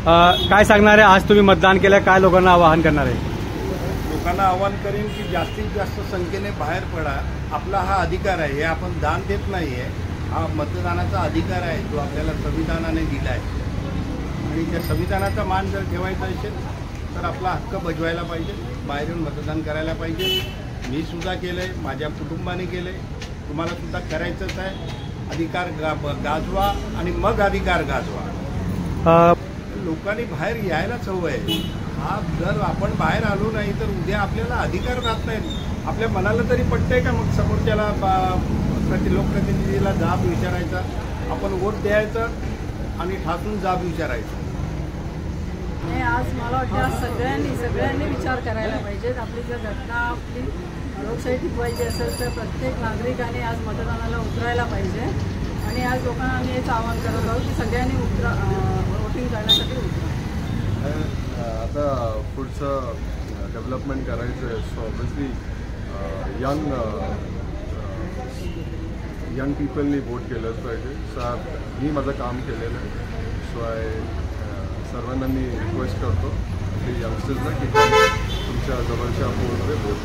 काय सांगणार आहे, आज तुम्ही मतदान केलं, काय लोकांना आवाहन करणार आहे? लोकांना आवाहन करेन की जास्तीत जास्त संख्येने बाहेर पडा. आपला हा अधिकार आहे, हे आपण दान देत नाही आहे, हा मतदानाचा अधिकार आहे जो आपल्याला संविधानाने दिला आहे. आणि त्या संविधानाचा मान जर ठेवायचा असेल तर आपला हक्क बजवायला पाहिजे, बाहेर येऊन मतदान करायला पाहिजे. मी सुद्धा केलं आहे, माझ्या कुटुंबाने केलं आहे, तुम्हाला सुद्धा करायचंच आहे. अधिकार गाजवा आणि मग अधिकार गाजवा. लोकांनी बाहेर यायलाच हवं आहे. हा जर आपण बाहेर आलो नाही तर उद्या आपल्याला अधिकार राहत नाहीत. आपल्या मनाला तरी पटतंय का मग समोरच्याला लोकप्रतिनिधीला जाब विचारायचा, आपण वोट द्यायचा आणि ठासून जाब विचारायचा. आज मला वाटतं आज सगळ्यांनी विचार करायला पाहिजे. आपली जर घटना आपली लोकशाही टिकवायची असेल तर प्रत्येक नागरिकाने आज मतदानाला उतरायला पाहिजे. आणि आज लोकांना आम्ही हेच आवाहन करत आहोत की सगळ्यांनी वोटिंग करण्यासाठी उतरा. आता पुढचं डेव्हलपमेंट करायचं आहे. सो ऑब्वियसली यंग पीपलनी वोट केलंच पाहिजे. सो मी माझं काम केलेलं आहे. सो सर्वांना मी रिक्वेस्ट करतो की यंगस्टर्सना की तुमच्या जवळच्या पोलमध्ये वोट